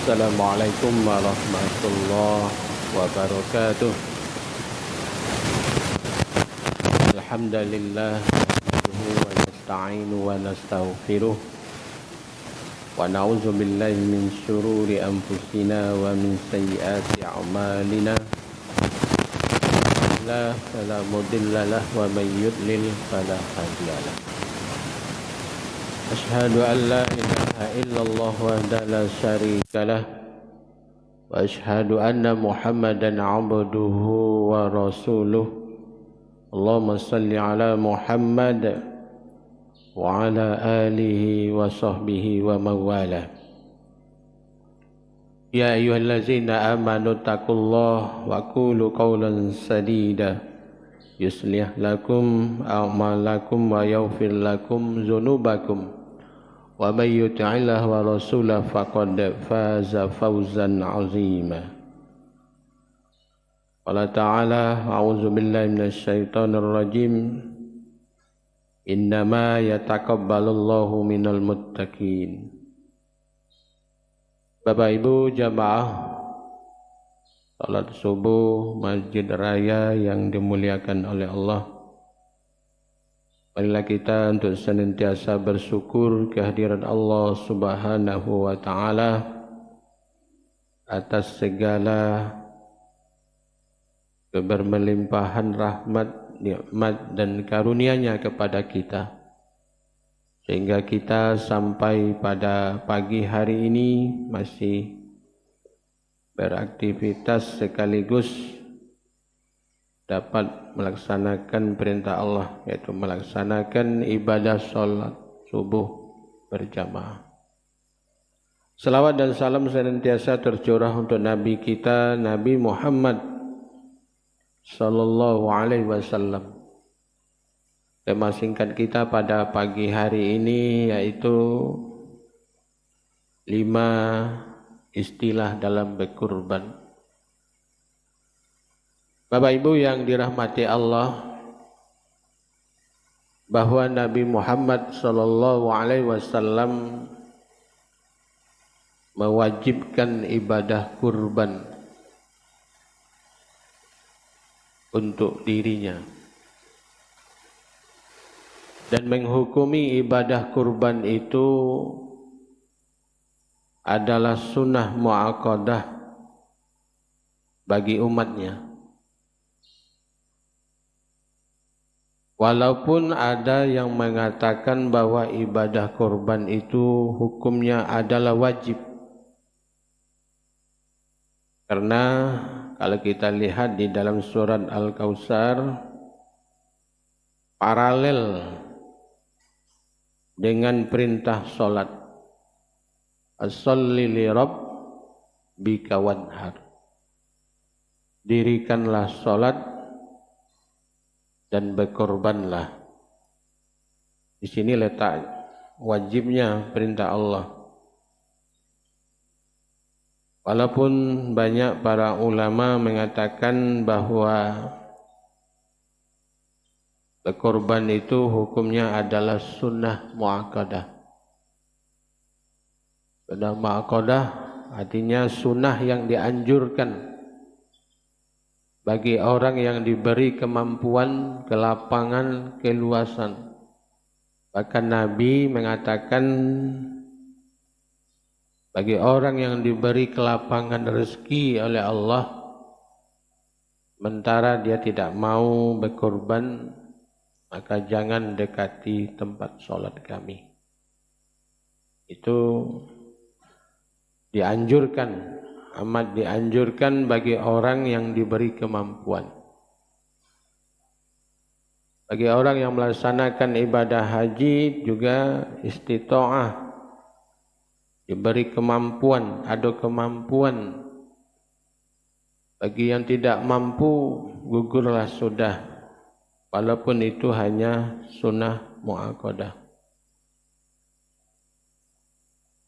Assalamualaikum warahmatullahi wabarakatuh. Alhamdulillah wa nasta'inu wa nastaghfiruh wa na'udzu billahi min syururi anfusina wa min sayyiati a'malina. La mudilla lahu wa may yudlil fala hadiya lahu. Asyhadu an la ilaha illallah wahdahu la syarika lah wa asyhadu anna Muhammadan 'abduhu wa rasuluh. Allahumma salli ala Muhammad wa ala alihi wa sahbihi wa mawala. Ya ayyuhallazina amanu taqullaha wa qulu qawlan sadida yuslih lakum a'malakum wa yaghfir lakum dzunubakum. Wa may yuti'illah wa rasulah faqad faza fawzan 'azima. Qala ta'ala a'udzu billahi minasy syaithanir rajim. Innama yataqabbalullahu minal muttaqin. Bapak Ibu jamaah salat subuh Masjid Raya yang dimuliakan oleh Allah. Marilah kita untuk senantiasa bersyukur kehadiran Allah Subhanahu wa Ta'ala atas segala kebermelimpahan rahmat, nikmat dan karunia-Nya kepada kita, sehingga kita sampai pada pagi hari ini masih beraktivitas sekaligus dapat melaksanakan perintah Allah, yaitu melaksanakan ibadah sholat subuh berjamaah. Salawat dan salam senantiasa tercurah untuk Nabi kita, Nabi Muhammad sallallahu alaihi wasallam. Tema singkat kita pada pagi hari ini yaitu 5 istilah dalam berkurban. Bapak Ibu yang dirahmati Allah, bahwa Nabi Muhammad sallallahu alaihi wasallam mewajibkan ibadah kurban untuk dirinya dan menghukumi ibadah kurban itu adalah sunnah muakkadah bagi umatnya. Walaupun ada yang mengatakan bahwa ibadah kurban itu hukumnya adalah wajib. Karena kalau kita lihat di dalam surat Al-Kautsar, paralel dengan perintah salat, as-sholli li rabbika wanhar, dirikanlah salat dan berkorbanlah. Di sini letak wajibnya perintah Allah. Walaupun banyak para ulama mengatakan bahwa berkorban itu hukumnya adalah sunnah muakkadah. Sunnah muakkadah artinya sunnah yang dianjurkan bagi orang yang diberi kemampuan, kelapangan, keluasan. Bahkan Nabi mengatakan bagi orang yang diberi kelapangan rezeki oleh Allah, sementara dia tidak mau berkorban, maka jangan dekati tempat sholat kami. Itu dianjurkan, amat dianjurkan bagi orang yang diberi kemampuan. Bagi orang yang melaksanakan ibadah haji juga istita'ah, diberi kemampuan, ada kemampuan. Bagi yang tidak mampu, gugurlah sudah, walaupun itu hanya sunnah muakkadah.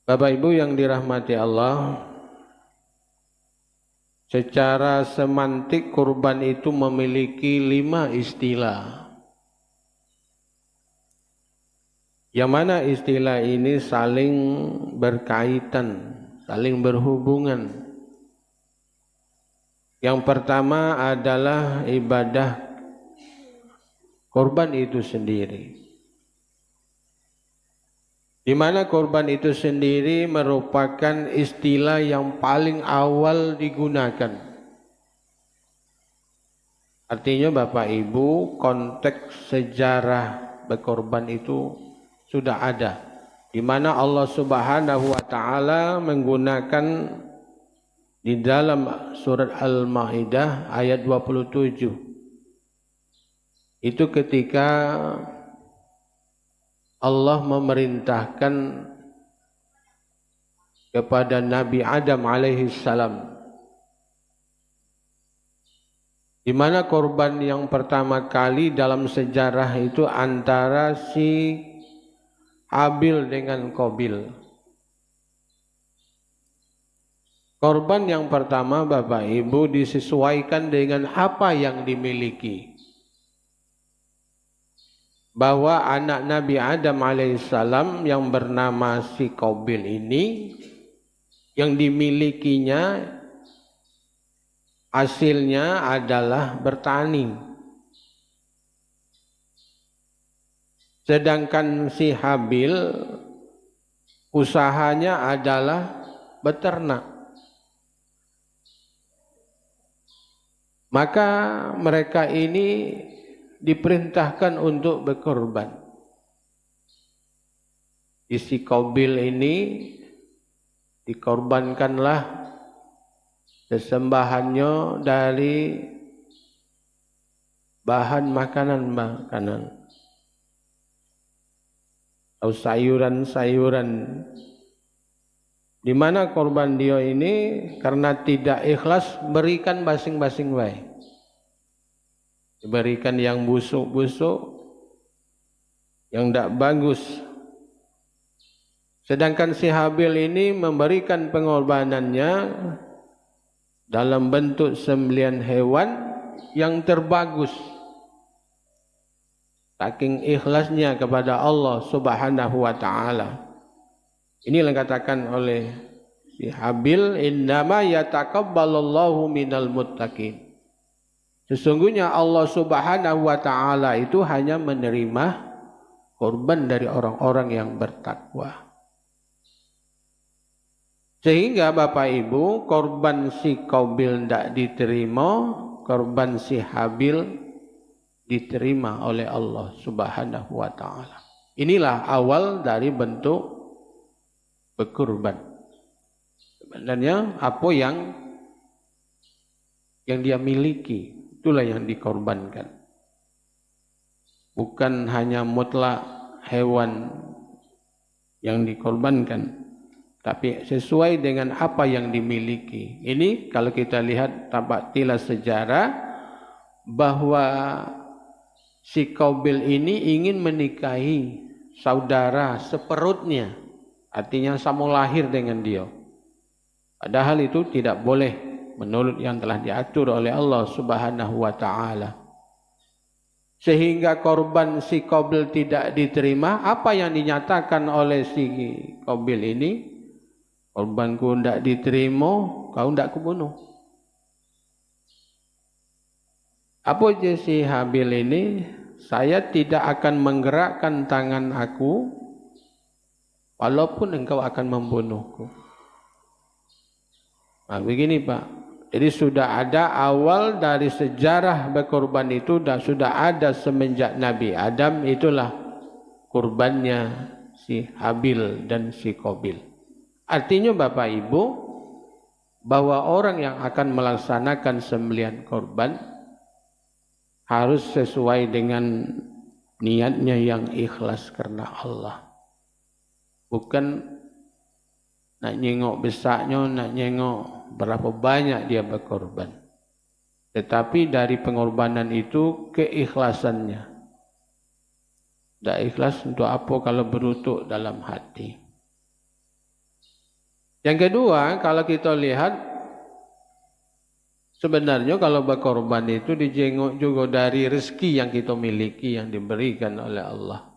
Bapak Ibu yang dirahmati Allah, secara semantik kurban itu memiliki 5 istilah. Yang mana istilah ini saling berkaitan, saling berhubungan. Yang pertama adalah ibadah korban itu sendiri. Di mana korban itu sendiri merupakan istilah yang paling awal digunakan. Artinya Bapak Ibu, konteks sejarah berkorban itu sudah ada. Di mana Allah Subhanahu wa taala menggunakan di dalam surat Al-Maidah ayat 27. Itu ketika Allah memerintahkan kepada Nabi Adam alaihi salam, di mana korban yang pertama kali dalam sejarah itu antara si Habil dengan Qabil. Korban yang pertama Bapak Ibu disesuaikan dengan apa yang dimiliki. Bahwa anak Nabi Adam alaihissalam yang bernama si Qabil ini, yang dimilikinya hasilnya adalah bertani. Sedangkan si Habil usahanya adalah beternak. Maka mereka ini diperintahkan untuk berkorban. Isi Qabil ini dikorbankanlah sesembahannya dari bahan makanan-makanan atau sayuran-sayuran, di mana korban dia ini karena tidak ikhlas berikan masing-masing baik. Diberikan yang busuk-busuk, yang tidak bagus. Sedangkan si Habil ini memberikan pengorbanannya dalam bentuk sembelihan hewan yang terbagus. Saking ikhlasnya kepada Allah Subhanahu wa taala. Ini yang dikatakan oleh si Habil, innama yataqabbalullahu minal muttaqin. Sesungguhnya Allah Subhanahu wa taala itu hanya menerima korban dari orang-orang yang bertakwa. Sehingga Bapak Ibu, korban si Qabil tidak diterima, korban si Habil diterima oleh Allah Subhanahu wa taala. Inilah awal dari bentuk berkorban. Sebenarnya apa yang dia miliki, itulah yang dikorbankan. Bukan hanya mutlak hewan yang dikorbankan, tapi sesuai dengan apa yang dimiliki. Ini kalau kita lihat tabaktilah sejarah bahwa si Qabil ini ingin menikahi saudara seperutnya, artinya sama lahir dengan dia. Padahal itu tidak boleh menurut yang telah diatur oleh Allah Subhanahu wa taala. Sehingga korban si Qabil tidak diterima. Apa yang dinyatakan oleh si Qabil ini? Korbanku tidak diterima, kau tidak kubunuh. Apa je si Habil ini? Saya tidak akan menggerakkan tangan aku walaupun engkau akan membunuhku. Nah, begini Pak. Jadi sudah ada awal dari sejarah berkorban itu, dan sudah ada semenjak Nabi Adam, itulah kurbannya si Habil dan si Qabil. Artinya Bapak Ibu, bahwa orang yang akan melaksanakan sembelihan korban harus sesuai dengan niatnya yang ikhlas karena Allah. Bukan nak nyengok besarnya, nak nyengok berapa banyak dia berkorban. Tetapi dari pengorbanan itu keikhlasannya. Tak ikhlas untuk apa kalau berutuk dalam hati. Yang kedua, kalau kita lihat sebenarnya kalau berkorban itu dijenguk juga dari rezeki yang kita miliki, yang diberikan oleh Allah.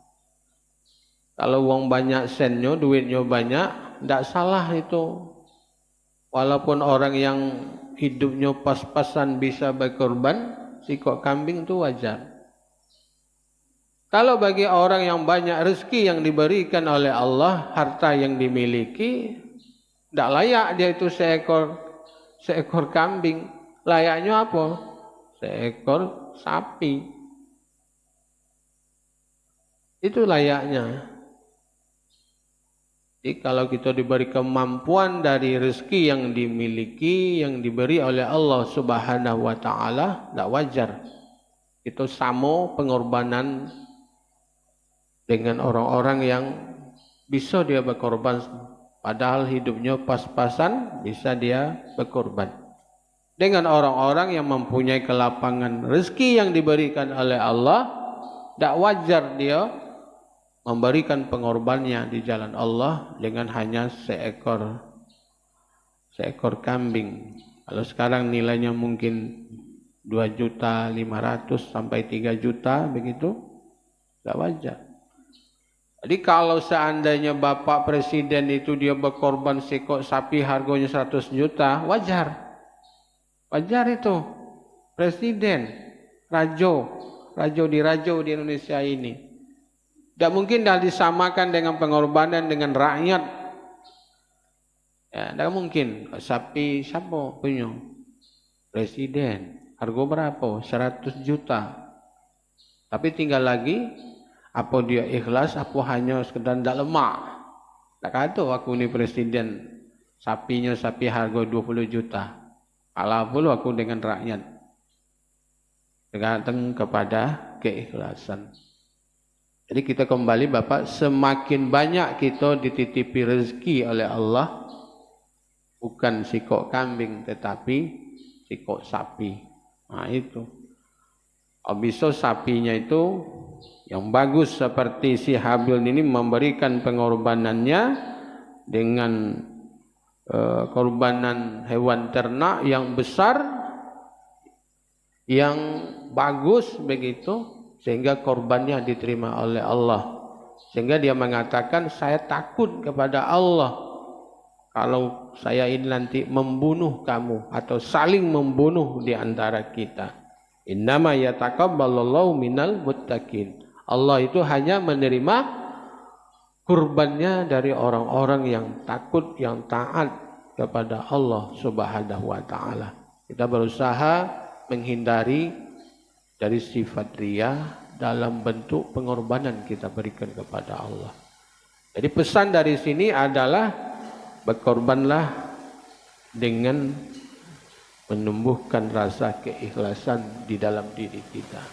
Kalau uang banyak sennya, duitnya banyak, tidak salah itu Walaupun orang yang hidupnya pas-pasan bisa berkorban, sikok kambing itu wajar. Kalau bagi orang yang banyak rezeki yang diberikan oleh Allah, harta yang dimiliki, tidak layak dia itu seekor kambing. Layaknya apa? Seekor sapi. Itu layaknya. Jadi kalau kita diberi kemampuan dari rezeki yang dimiliki, yang diberi oleh Allah Subhanahu wa Ta'ala, tidak wajar. Itu sama pengorbanan dengan orang-orang yang bisa dia berkorban, padahal hidupnya pas-pasan, bisa dia berkorban. Dengan orang-orang yang mempunyai kelapangan rezeki yang diberikan oleh Allah, tidak wajar dia memberikan pengorbanannya di jalan Allah dengan hanya seekor kambing. Kalau sekarang nilainya mungkin 2.500.000 sampai 3 juta begitu, tidak wajar. Jadi kalau seandainya Bapak Presiden itu dia berkorban sekok sapi harganya 100 juta, wajar. Wajar itu. Presiden, rajo di Indonesia ini. Tidak mungkin dah disamakan dengan pengorbanan dengan rakyat. Ya, tidak mungkin. Sapi siapa punya? Presiden. Harga berapa? 100 juta. Tapi tinggal lagi, apa dia ikhlas, apa hanya sekedar tidak lemak. Tak kata aku ni presiden, sapinya sapi harga 20 juta. Kalah pula aku dengan rakyat. Tergantung kepada keikhlasan. Jadi kita kembali Bapak, semakin banyak kita dititipi rezeki oleh Allah, bukan sikok kambing tetapi sikok sapi. Nah itu. Bisa sapinya itu yang bagus seperti si Habil ini memberikan pengorbanannya dengan korbanan hewan ternak yang besar, yang bagus begitu, sehingga korbannya diterima oleh Allah. Sehingga dia mengatakan, saya takut kepada Allah kalau saya ini nanti membunuh kamu atau saling membunuh di antara kita. Innama yataqabbalallahu minal muttaqin. Allah itu hanya menerima kurbannya dari orang-orang yang takut, yang taat kepada Allah Subhanahu wa Ta'ala. Kita berusaha menghindari dari sifat riya dalam bentuk pengorbanan kita berikan kepada Allah. Jadi pesan dari sini adalah berkorbanlah dengan menumbuhkan rasa keikhlasan di dalam diri kita.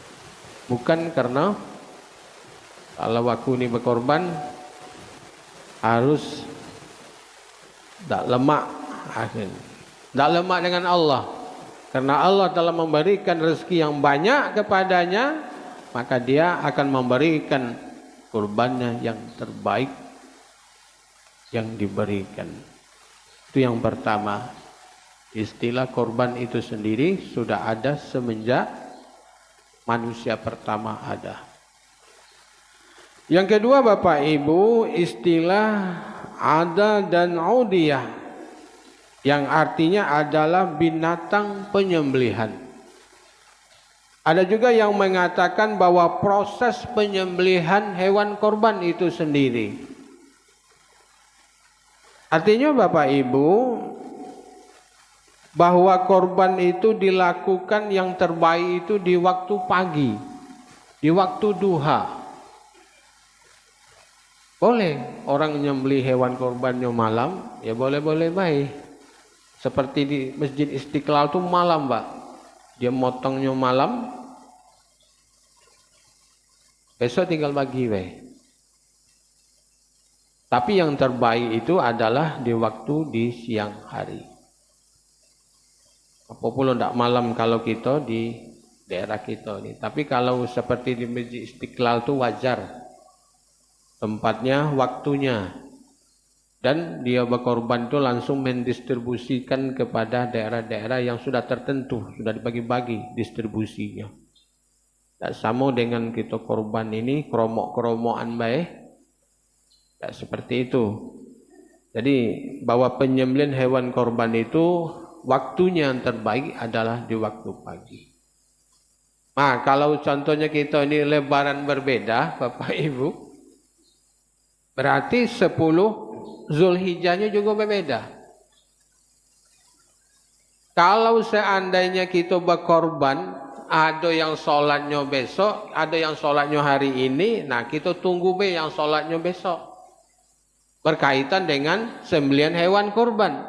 Bukan karena kalau aku ini berkorban harus tak lemak, tak lemak dengan Allah. Karena Allah telah memberikan rezeki yang banyak kepadanya, maka dia akan memberikan kurbannya yang terbaik yang diberikan. Itu yang pertama. Istilah korban itu sendiri sudah ada semenjak manusia pertama ada. Yang kedua Bapak Ibu, istilah ada dan audiyah, yang artinya adalah binatang penyembelihan. Ada juga yang mengatakan bahwa proses penyembelihan hewan korban itu sendiri. Artinya Bapak Ibu, bahwa korban itu dilakukan yang terbaik itu di waktu pagi, di waktu duha. Boleh orang menyembelih hewan korbannya malam, ya boleh-boleh baik. Seperti di Masjid Istiqlal itu malam, Pak. Dia motongnya malam, besok tinggal pagi, Pak. Tapi yang terbaik itu adalah di waktu di siang hari. Apa pula tidak malam kalau kita di daerah kita ini. Tapi kalau seperti di Masjid Istiqlal itu wajar. Tempatnya, waktunya. Dan dia berkorban itu langsung mendistribusikan kepada daerah-daerah yang sudah tertentu, sudah dibagi-bagi distribusinya. Tak sama dengan kita korban ini, keromok-keromokan baik. Tak seperti itu. Jadi bahwa penyembelihan hewan korban itu waktunya yang terbaik adalah di waktu pagi. Nah, kalau contohnya kita ini lebaran berbeda, Bapak Ibu, berarti 10 Zulhijjahnya juga berbeda. Kalau seandainya kita berkorban, ada yang sholatnya besok, ada yang sholatnya hari ini, nah kita tunggu yang sholatnya besok. Berkaitan dengan sembelihan hewan korban.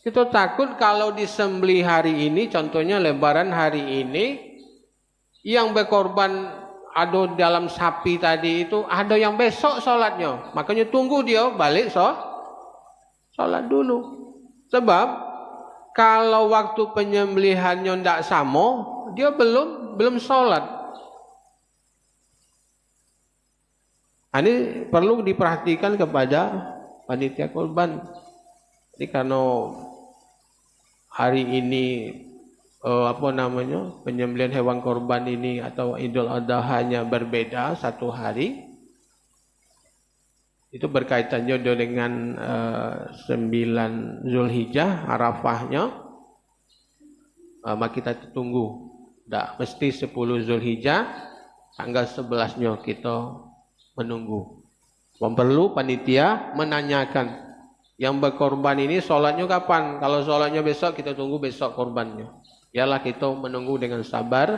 Kita takut kalau disembelih hari ini, contohnya lebaran hari ini, yang berkorban ada dalam sapi tadi itu, ada yang besok sholatnya. Makanya tunggu dia balik sholat dulu. Sebab kalau waktu penyembelihannya tidak sama, dia belum sholat. Ini perlu diperhatikan kepada panitia korban. Jadi karena hari ini penyembelihan hewan korban ini atau Idul Adha hanya berbeda satu hari, itu berkaitannya dengan 9 Zulhijjah, Arafahnya, maka kita tunggu. Tidak mesti 10 Zulhijjah, tanggal 11-nya kita menunggu. Perlu panitia menanyakan, yang berkorban ini sholatnya kapan? Kalau sholatnya besok, kita tunggu besok korbannya. Ialah kita menunggu dengan sabar,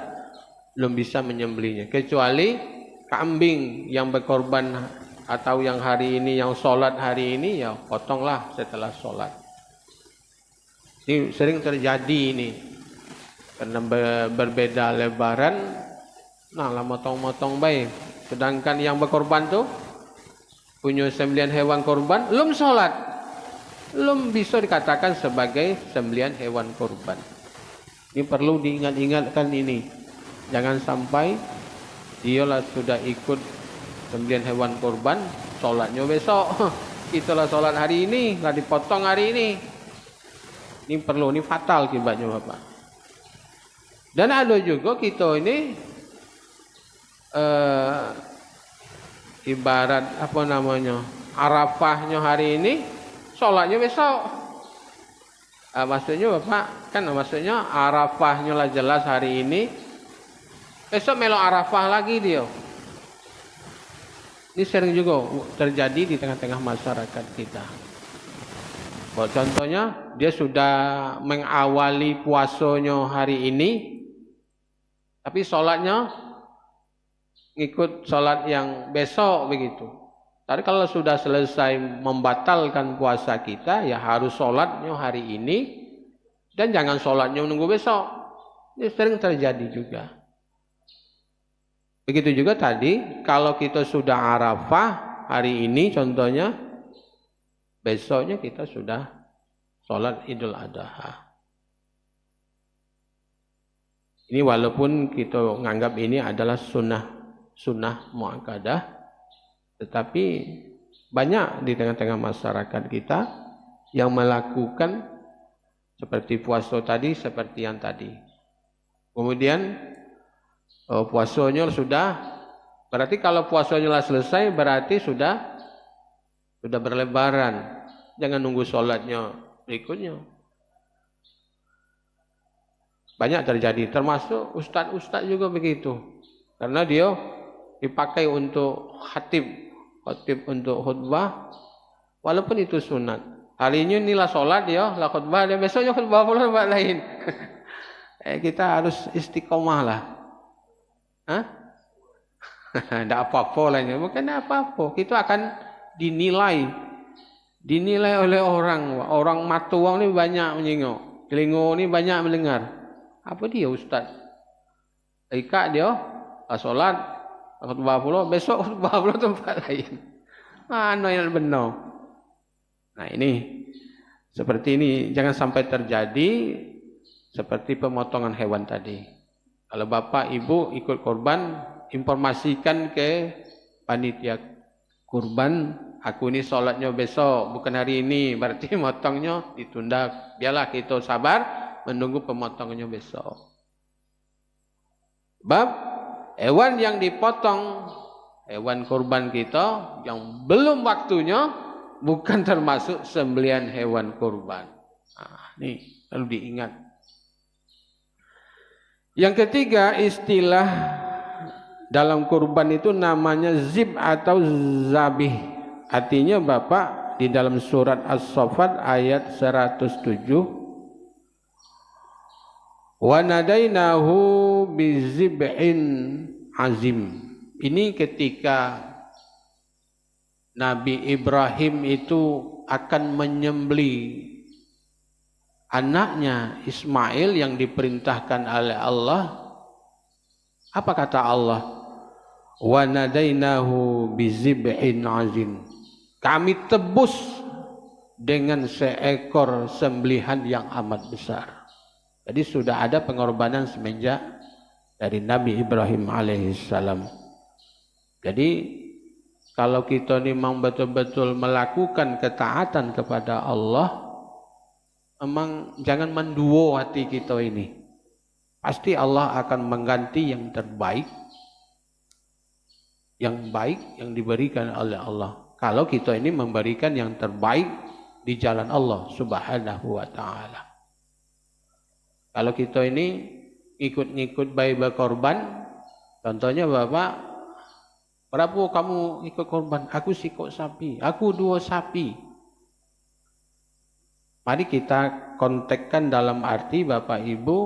belum bisa menyembelihnya. Kecuali kambing yang berkorban atau yang hari ini, yang sholat hari ini, ya potonglah setelah sholat. Ini sering terjadi ini. Karena berbeda lebaran, nah lah motong-motong baik. Sedangkan yang berkorban tuh punya sembelihan hewan korban, belum sholat, belum bisa dikatakan sebagai sembelihan hewan korban. Ini perlu diingat-ingatkan ini. Jangan sampai dialah sudah ikut sembelihan hewan korban, sholatnya besok. Itulah sholat hari ini, lah dipotong hari ini. Ini perlu, ini fatal akibatnya Bapak. Dan ada juga kita ini ibarat Arafahnya hari ini, sholatnya besok. Maksudnya Bapak, kan maksudnya Arafahnya lah jelas hari ini, besok melok Arafah lagi dia. Ini sering juga terjadi di tengah-tengah masyarakat kita. Contohnya dia sudah mengawali puasanya hari ini, tapi sholatnya ngikut sholat yang besok begitu. Tapi kalau sudah selesai membatalkan puasa kita, ya harus sholatnya hari ini dan jangan sholatnya menunggu besok. Ini sering terjadi juga. Begitu juga tadi, kalau kita sudah Arafah hari ini contohnya, besoknya kita sudah sholat Idul Adha. Ini walaupun kita menganggap ini adalah sunnah muakkadah, tetapi banyak di tengah-tengah masyarakat kita yang melakukan seperti puasa tadi, seperti yang tadi. Kemudian puasanya sudah, berarti kalau puasanya selesai berarti sudah berlebaran. Jangan nunggu sholatnya berikutnya. Banyak terjadi, termasuk ustadz juga begitu. Karena dia dipakai untuk khatib untuk khutbah, walaupun itu sunat. Hari ini inilah sholat dia, lah khutbah, dan besoknya khutbah pula tempat lain. Kita harus istiqomah lah. Tidak apa-apa lah, bukan apa-apa. Kita akan dinilai oleh orang matuang ini banyak menyinggung, telinga ini banyak mendengar. Apa dia ustaz? Ika dia sholat, khutbah pula, besok khutbah pula tempat lain. Mana yang benar? Nah ini, seperti ini jangan sampai terjadi seperti pemotongan hewan tadi. Kalau bapak ibu ikut korban, informasikan ke panitia kurban, aku ini sholatnya besok, bukan hari ini, berarti motongnya ditunda. Biarlah kita sabar menunggu pemotongannya besok. Sebab hewan yang dipotong, hewan kurban kita yang belum waktunya, bukan termasuk sembelihan hewan kurban. Ini perlu diingat. Yang ketiga, istilah dalam kurban itu namanya zib atau zabih. Artinya Bapak di dalam surat As-Saffat ayat 107, wa nadainahu bizib'in azim. Ini ketika Nabi Ibrahim itu akan menyembelih anaknya Ismail yang diperintahkan oleh Allah. Apa kata Allah? Wa nadainahu bizib'in azim. Kami tebus dengan seekor sembelihan yang amat besar. Jadi sudah ada pengorbanan semenjak dari Nabi Ibrahim alaihissalam. Jadi kalau kita ini memang betul-betul melakukan ketaatan kepada Allah, memang jangan menduo hati kita ini. Pasti Allah akan mengganti yang terbaik, yang baik yang diberikan oleh Allah. Kalau kita ini memberikan yang terbaik di jalan Allah Subhanahu wa ta'ala. Kalau kita ini ikut-ikut bayi berkorban, contohnya Bapak, berapa kamu ikut korban? Aku sikok sapi, aku 2 sapi. Mari kita kontekkan dalam arti Bapak Ibu,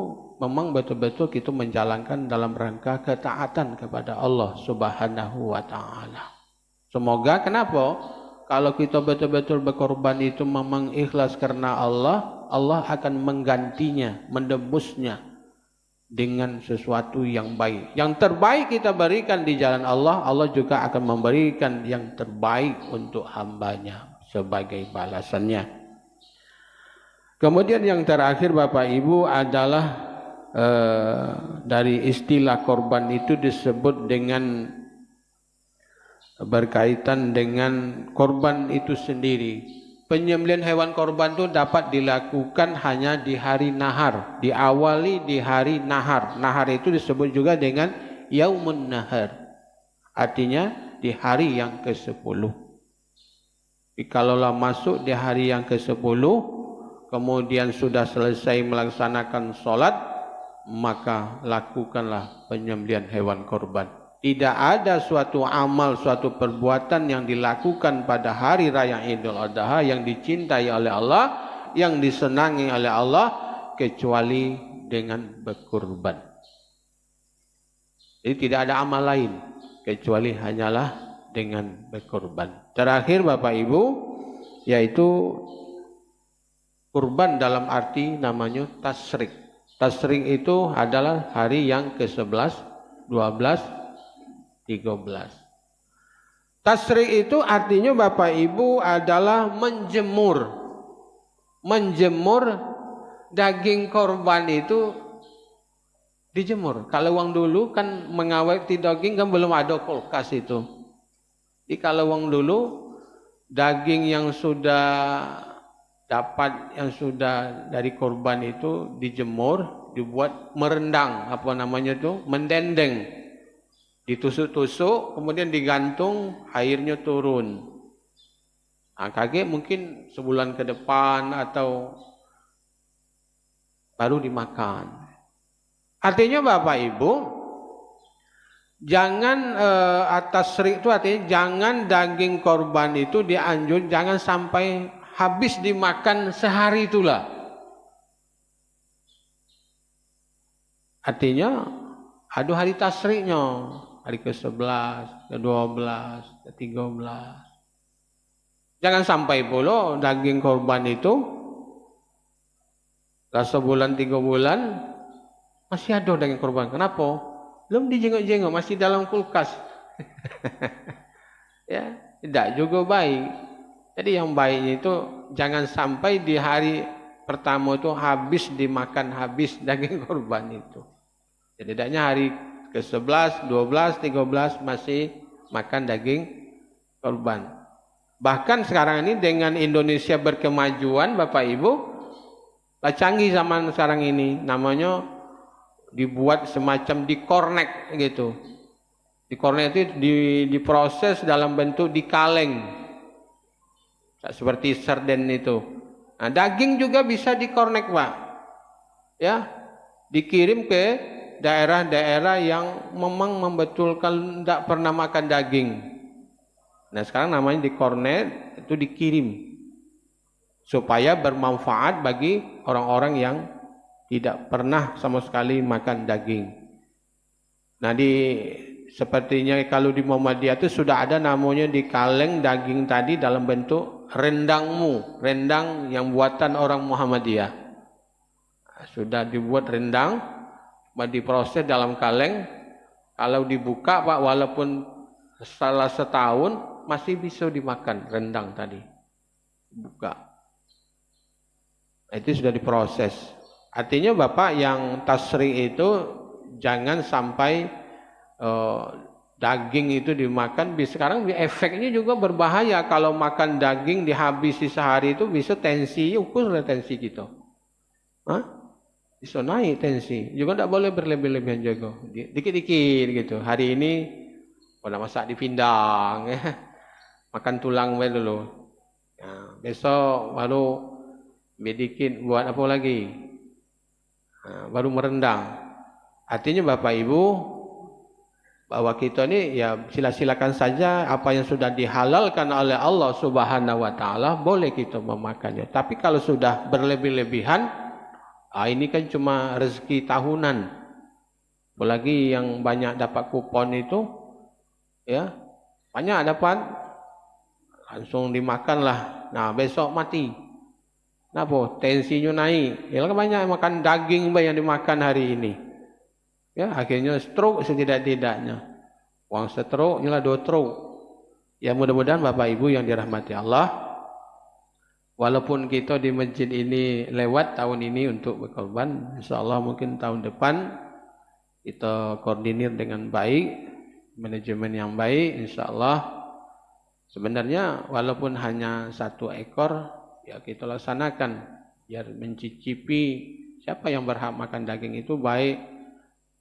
memang betul-betul kita menjalankan dalam rangka ketaatan kepada Allah Subhanahu wa ta'ala. Semoga kenapa? Kalau kita betul-betul berkorban itu memang ikhlas karena Allah, Allah akan menggantinya, menebusnya dengan sesuatu yang baik. Yang terbaik kita berikan di jalan Allah, Allah juga akan memberikan yang terbaik untuk hambanya sebagai balasannya. Kemudian yang terakhir Bapak Ibu adalah dari istilah korban itu disebut dengan berkaitan dengan korban itu sendiri. Penyembelihan hewan korban itu dapat dilakukan hanya di hari nahar, diawali di hari nahar. Nahar itu disebut juga dengan yaumun nahar, artinya di hari yang ke-10. Kalaulah masuk di hari yang ke-10, kemudian sudah selesai melaksanakan sholat, maka lakukanlah penyembelihan hewan korban. Tidak ada suatu amal, suatu perbuatan yang dilakukan pada hari raya Idul Adha yang dicintai oleh Allah, yang disenangi oleh Allah, kecuali dengan berkurban. Jadi tidak ada amal lain kecuali hanyalah dengan berkurban. Terakhir Bapak Ibu, yaitu kurban dalam arti namanya tasrik. Tasrik itu adalah hari yang ke-11, 12, 13. Tasrik itu artinya Bapak Ibu adalah menjemur. Menjemur daging korban itu dijemur. Kalau wong dulu kan mengaweti daging kan belum ada kulkas itu. Jadi kalau wong dulu daging yang sudah dapat, yang sudah dari korban itu dijemur, dibuat merendang, apa namanya itu, mendendeng. Ditusuk-tusuk, kemudian digantung, airnya turun. Nah, kaget mungkin sebulan ke depan atau baru dimakan. Artinya Bapak Ibu, jangan atas tasrik itu artinya jangan daging korban itu dianjur, jangan sampai habis dimakan sehari itulah. Artinya ada hari tasriknya. Hari ke-11, ke-12, ke-13. Jangan sampai pula daging korban itu sebulan 3 bulan masih ada daging korban. Kenapa? Belum dijenguk-jenguk, masih dalam kulkas. Ya, tidak juga baik. Jadi yang baiknya itu jangan sampai di hari pertama itu habis dimakan habis daging korban itu. Jadi tidaknya hari ke-11, 12, 13 masih makan daging korban. Bahkan sekarang ini dengan Indonesia berkemajuan Bapak Ibu, canggih zaman sekarang ini, namanya dibuat semacam dikornek gitu. Dikornek itu diproses dalam bentuk dikaleng. Tak seperti sarden itu. Nah, daging juga bisa dikornek, Pak. Ya, dikirim ke daerah-daerah yang memang membetulkan tidak pernah makan daging. Nah, sekarang namanya dikornet, itu dikirim supaya bermanfaat bagi orang-orang yang tidak pernah sama sekali makan daging. Nah, sepertinya kalau di Muhammadiyah itu sudah ada namanya di kaleng daging tadi dalam bentuk rendangmu, rendang yang buatan orang Muhammadiyah. Sudah dibuat rendang, diproses dalam kaleng. Kalau dibuka, Pak, walaupun setelah setahun masih bisa dimakan rendang tadi. Buka. Itu sudah diproses. Artinya Bapak yang tasri itu jangan sampai daging itu dimakan. Sekarang efeknya juga berbahaya. Kalau makan daging dihabisi sehari itu bisa tensi, ukur tensi kita. Bisa naik tensi. Juga tidak boleh berlebih-lebihan juga. Dikit-dikit gitu. Hari ini pada masak di pindang, makan tulang dulu. Ya, besok baru sedikit buat apa lagi? Baru merendang. Artinya Bapak Ibu, bahwa kita ini ya silakan saja apa yang sudah dihalalkan oleh Allah Subhanahu wa taala boleh kita memakannya. Tapi kalau sudah berlebih-lebihan, ini kan cuma rezeki tahunan. Apalagi yang banyak dapat kupon itu, ya banyak dapat, langsung dimakanlah. Nah, besok mati. Kenapa? Tensinya naik. Ya kan banyak makan daging yang dimakan hari ini. Ya, akhirnya stroke setidak-tidaknya. Uang stroke inilah 2 stroke. Ya, mudah-mudahan Bapak Ibu yang dirahmati Allah, walaupun kita di masjid ini lewat tahun ini untuk berkorban, insyaallah mungkin tahun depan kita koordinir dengan baik, manajemen yang baik, insyaallah. Sebenarnya walaupun hanya 1 ekor, ya kita laksanakan biar mencicipi siapa yang berhak makan daging itu, baik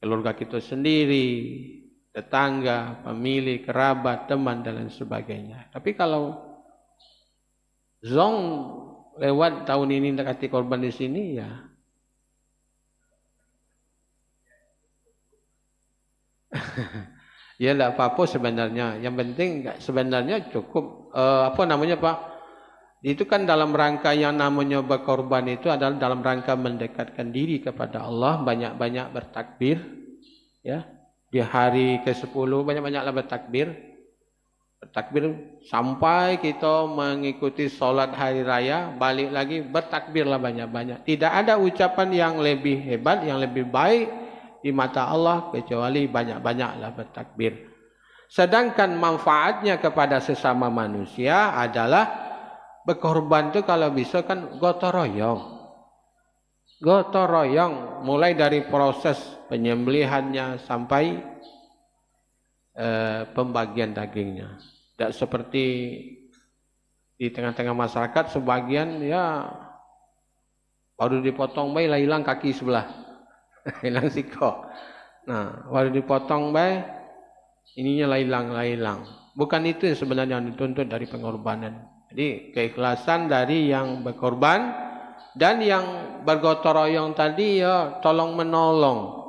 keluarga kita sendiri, tetangga, pemilik, kerabat, teman dan lain sebagainya. Tapi kalau zong lewat tahun ini dekati korban di sini, ya ya tidak apa-apa sebenarnya. Yang penting sebenarnya cukup Pak? Itu kan dalam rangka yang namanya berkorban itu adalah dalam rangka mendekatkan diri kepada Allah, banyak-banyak bertakbir, ya. Di hari ke-10 banyak-banyaklah bertakbir. Bertakbir sampai kita mengikuti sholat hari raya, balik lagi bertakbirlah banyak-banyak. Tidak ada ucapan yang lebih hebat, yang lebih baik di mata Allah kecuali banyak-banyaklah bertakbir. Sedangkan manfaatnya kepada sesama manusia adalah berkorban itu kalau bisa kan gotong royong. Gotong royong mulai dari proses penyembelihannya sampai pembagian dagingnya. Tidak seperti di tengah-tengah masyarakat sebagian ya baru dipotong bayi lah hilang kaki sebelah. Hilang siko. Nah, baru dipotong bayi ininya lah hilang. Bukan itu yang sebenarnya yang dituntut dari pengorbanan. Jadi keikhlasan dari yang berkorban dan yang bergotong royong tadi ya tolong menolong.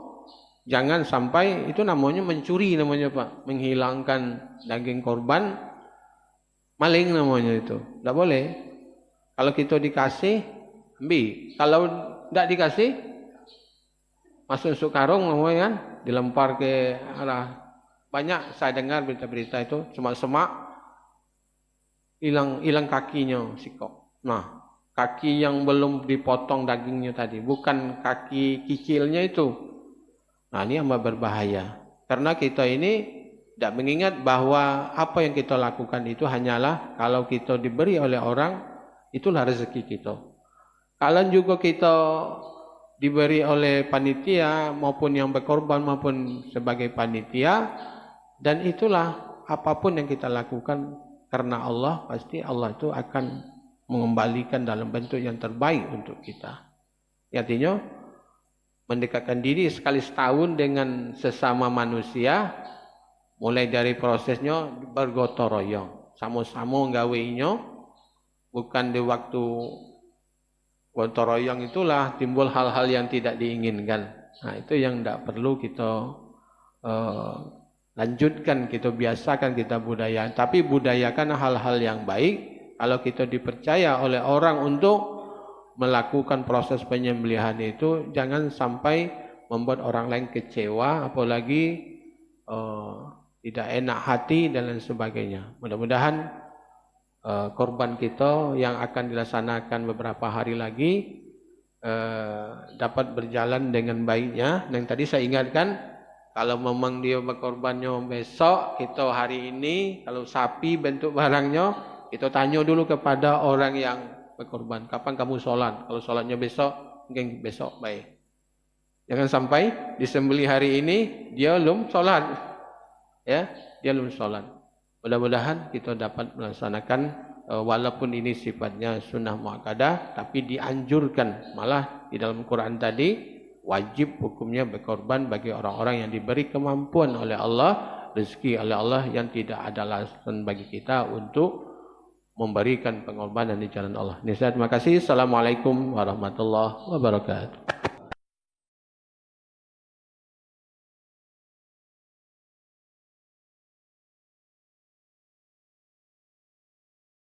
Jangan sampai itu namanya mencuri namanya Pak, menghilangkan daging korban, maling namanya itu. Tidak boleh. Kalau kita dikasih, ambil. Kalau tidak dikasih, masuk karung namanya kan, dilempar ke arah. Banyak saya dengar berita-berita itu semak-semak. Hilang kakinya sikok. Nah, kaki yang belum dipotong dagingnya tadi, bukan kaki kikilnya itu. Nah, ini amat berbahaya. Karena kita ini tidak mengingat bahwa apa yang kita lakukan itu hanyalah kalau kita diberi oleh orang, itulah rezeki kita. Kalau juga kita diberi oleh panitia maupun yang berkorban maupun sebagai panitia, dan itulah apapun yang kita lakukan karena Allah, pasti Allah itu akan mengembalikan dalam bentuk yang terbaik untuk kita. Artinya mendekatkan diri sekali setahun dengan sesama manusia, mulai dari prosesnya bergotong royong, sama-sama ngawainya, bukan di waktu gotong royong itulah timbul hal-hal yang tidak diinginkan. Nah, itu yang tidak perlu kita lanjutkan, kita biasakan, kita budaya. Tapi budayakan hal-hal yang baik. Kalau kita dipercaya oleh orang untuk melakukan proses penyembelihan itu, jangan sampai membuat orang lain kecewa, apalagi tidak enak hati dan lain sebagainya. Mudah-mudahan korban kita yang akan dilaksanakan beberapa hari lagi dapat berjalan dengan baiknya. Dan tadi saya ingatkan, kalau memang dia berkorbannya besok, kita hari ini, kalau sapi bentuk barangnya, kita tanya dulu kepada orang yang berkorban, kapan kamu sholat? Kalau sholatnya besok, mungkin besok baik. Jangan sampai disembelih hari ini, dia belum sholat. Ya, dia belum sholat. Mudah-mudahan kita dapat melaksanakan walaupun ini sifatnya sunnah muakkadah, tapi dianjurkan. Malah di dalam Quran tadi wajib hukumnya berkorban bagi orang-orang yang diberi kemampuan oleh Allah, rezeki oleh Allah, yang tidak ada alasan bagi kita untuk memberikan pengorbanan di jalan Allah. Terima kasih. Assalamualaikum warahmatullahi wabarakatuh.